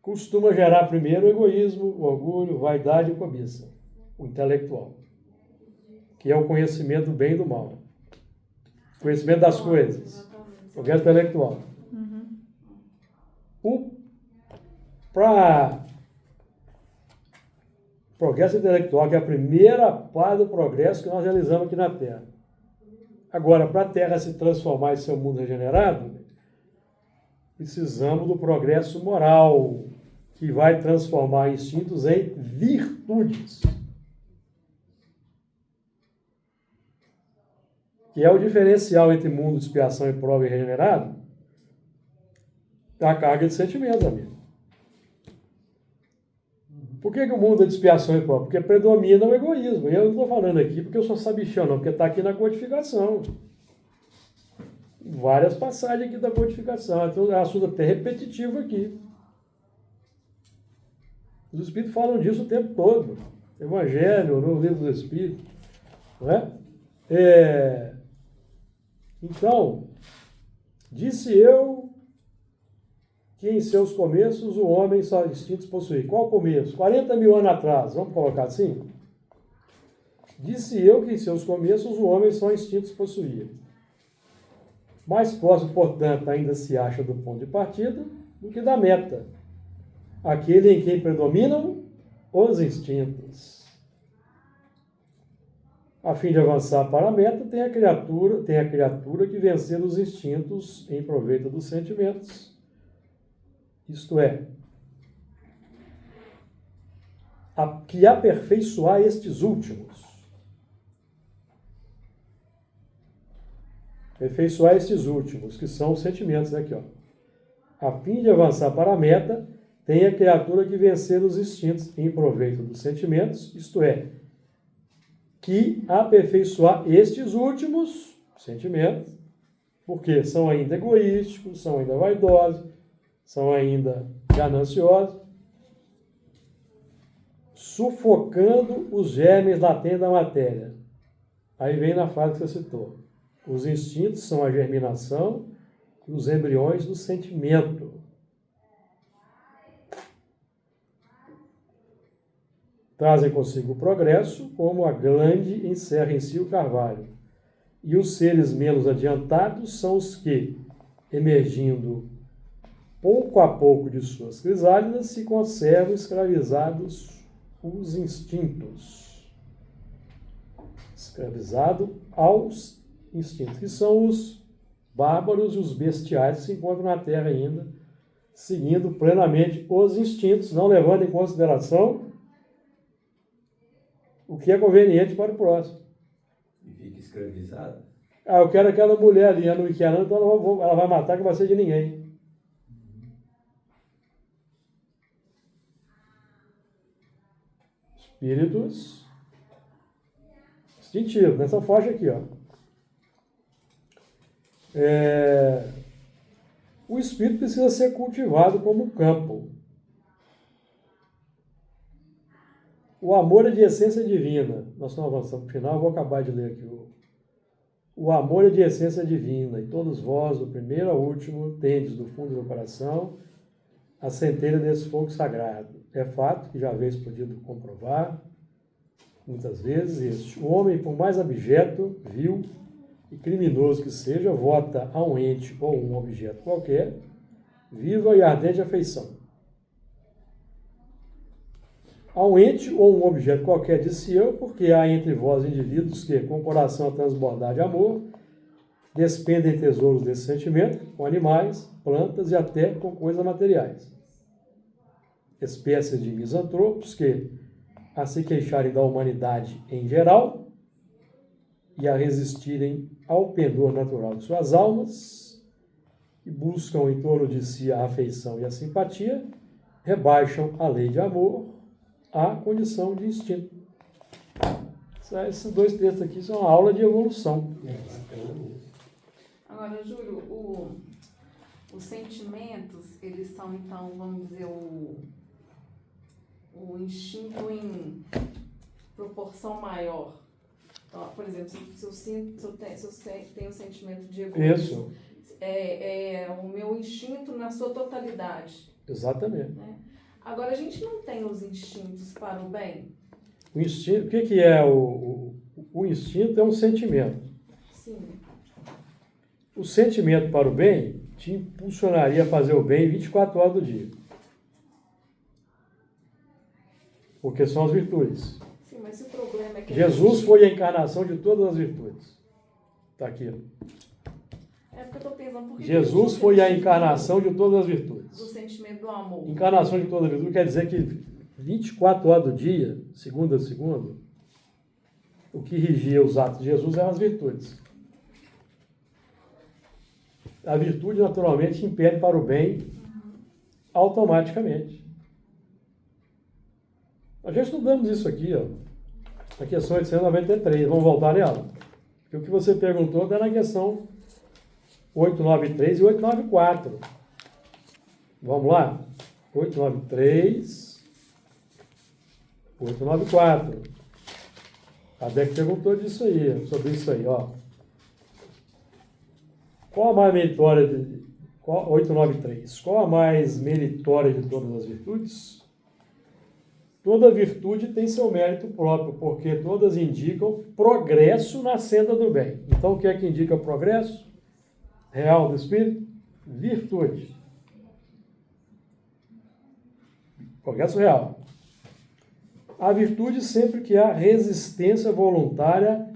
costuma gerar primeiro o egoísmo, o orgulho, vaidade e cobiça. O intelectual. Que é o conhecimento do bem e do mal. Conhecimento das coisas. Exatamente. Progresso intelectual. Uhum. Para progresso intelectual, que é a primeira parte do progresso que nós realizamos aqui na Terra. Agora, para a Terra se transformar e ser um mundo regenerado, precisamos do progresso moral, que vai transformar instintos em virtudes. Que é o diferencial entre mundo de expiação e prova e regenerado, a carga de sentimentos, amigo. Por que o mundo é de expiação e prova? Porque predomina o egoísmo. E eu não estou falando aqui porque eu sou sabichão, não, porque está aqui na codificação. Várias passagens aqui da codificação. Então, é assunto até repetitivo aqui. Os Espíritos falam disso o tempo todo. Evangelho, no Livro dos Espíritos. Não é? Então, disse eu que em seus começos o homem só instintos possuía. Qual começo? 40 mil anos atrás, vamos colocar assim? Disse eu que em seus começos o homem só instintos possuía. Mais próximo, portanto, ainda se acha do ponto de partida do que da meta, aquele em quem predominam os instintos. A fim de avançar para a meta, tem a criatura que vencer os instintos em proveito dos sentimentos. Isto é, que aperfeiçoar estes últimos. Aperfeiçoar estes últimos, que são os sentimentos aqui, ó. A fim de avançar para a meta, tem a criatura que vencer os instintos em proveito dos sentimentos, isto é, que aperfeiçoar estes últimos sentimentos, porque são ainda egoísticos, são ainda vaidosos, são ainda gananciosos, sufocando os germes latentes da matéria. Aí vem na fase que você citou. Os instintos são a germinação e os embriões do sentimento. Trazem consigo o progresso, como a glande encerra em si o carvalho. E os seres menos adiantados são os que, emergindo pouco a pouco de suas crisálidas, se conservam escravizados os instintos. Escravizado aos instintos, que são os bárbaros e os bestiais que se encontram na Terra ainda, seguindo plenamente os instintos, não levando em consideração o que é conveniente para o próximo. E fica escravizado. Ah, eu quero aquela mulher ali, ela não quer não, então ela vai matar que vai ser de ninguém. Espíritos instintivos, nessa faixa aqui, ó. O espírito precisa ser cultivado como um campo. O amor é de essência divina. Nós estamos avançando para o final, eu vou acabar de ler aqui. O amor é de essência divina, e todos vós, do primeiro ao último, tendes do fundo do coração a centelha desse fogo sagrado. É fato que já haveis podido comprovar muitas vezes este. O homem, por mais abjeto, vil e criminoso que seja, vota a um ente ou um objeto qualquer, viva e ardente afeição. A um ente ou um objeto qualquer, disse eu, porque há entre vós indivíduos que, com o coração a transbordar de amor, despendem tesouros desse sentimento, com animais, plantas e até com coisas materiais. Espécies de misantropos que, a se queixarem da humanidade em geral e a resistirem ao pendor natural de suas almas, e buscam em torno de si a afeição e a simpatia, rebaixam a lei de amor à condição de instinto. Esses dois textos aqui são uma aula de evolução. Agora, Júlio, os sentimentos, eles são, então, vamos dizer, o instinto em proporção maior. Então, por exemplo, se eu tenho o sentimento de egoísmo, Isso. É o meu instinto na sua totalidade. Exatamente. Né? Agora, a gente não tem os instintos para o bem? O instinto, o que é o instinto? É um sentimento. Sim. O sentimento para o bem te impulsionaria a fazer o bem 24 horas do dia. Porque são as virtudes. Sim, mas o problema é que Jesus foi a encarnação de todas as virtudes. Está aqui. É porque eu estou pensando, por que Jesus que foi a encarnação de todas as virtudes. do sentimento do amor? Encarnação de toda a virtude quer dizer que 24 horas do dia, segunda a segunda, o que regia os atos de Jesus eram as virtudes. A virtude, naturalmente, impede para o bem automaticamente. Nós já estudamos isso aqui, ó, na questão 893. Vamos voltar nela. Porque o que você perguntou está na questão 893 e 894. Vamos lá? 893, 894. Kardec perguntou disso aí, sobre isso aí, ó. Qual a mais meritória de 893? Qual a mais meritória de todas as virtudes? Toda virtude tem seu mérito próprio, porque todas indicam progresso na senda do bem. Então, o que é que indica o progresso real do espírito? Virtude. Progresso real. A virtude sempre que há resistência voluntária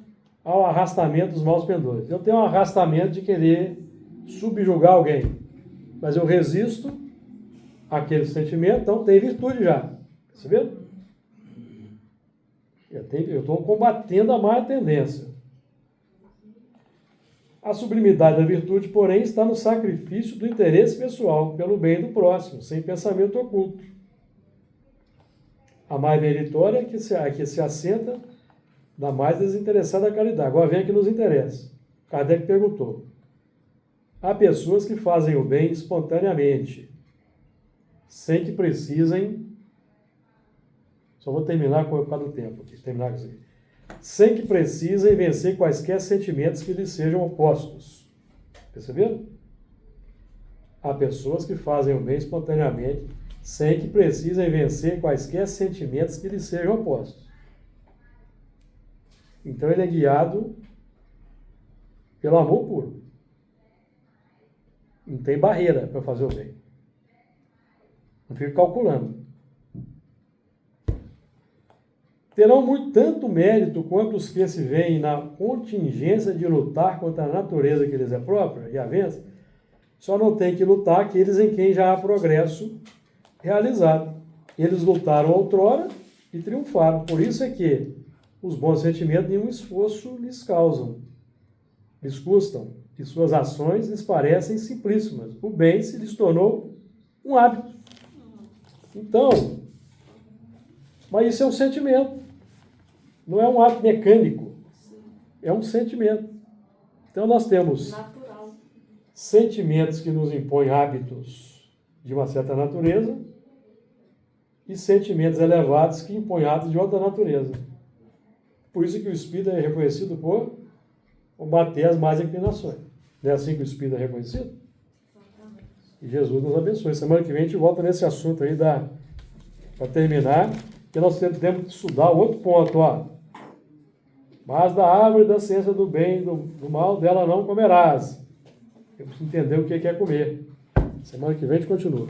ao arrastamento dos maus pendores. Eu tenho um arrastamento de querer subjugar alguém, mas eu resisto àquele sentimento, então tem virtude já. Percebeu? Eu estou combatendo a má tendência. A sublimidade da virtude, porém, está no sacrifício do interesse pessoal, pelo bem do próximo, sem pensamento oculto. A mais meritória é que se assenta na mais desinteressada caridade. Agora vem a que nos interessa. Kardec perguntou. Há pessoas que fazem o bem espontaneamente, sem que precisem... Só vou terminar por causa do tempo aqui. Terminar com isso aqui. Sem que precisem vencer quaisquer sentimentos que lhes sejam opostos. Perceberam? Há pessoas que fazem o bem espontaneamente, sem que precisem vencer quaisquer sentimentos que lhes sejam opostos. Então ele é guiado pelo amor puro. Não tem barreira para fazer o bem. Não fica calculando. Terão tanto mérito quanto os que se veem na contingência de lutar contra a natureza que lhes é própria e a vence, só não tem que lutar aqueles em quem já há progresso realizado. Eles lutaram outrora e triunfaram. Por isso é que os bons sentimentos nenhum esforço lhes causam, lhes custam, e suas ações lhes parecem simplíssimas. O bem se lhes tornou um hábito. Então, mas isso é um sentimento. Não é um ato mecânico. É um sentimento. Então nós temos Natural. sentimentos que nos impõem hábitos de uma certa natureza e sentimentos elevados que impõem hábitos de outra natureza. Por isso que o espírito é reconhecido por combater as más inclinações. Não é assim que o espírito é reconhecido? E Jesus nos abençoe. Semana que vem a gente volta nesse assunto aí para terminar, que nós temos tempo de estudar o outro ponto, ó. Mas da árvore da ciência do bem e do mal, dela não comerás. Temos que entender o que é comer. Semana que vem a gente continua.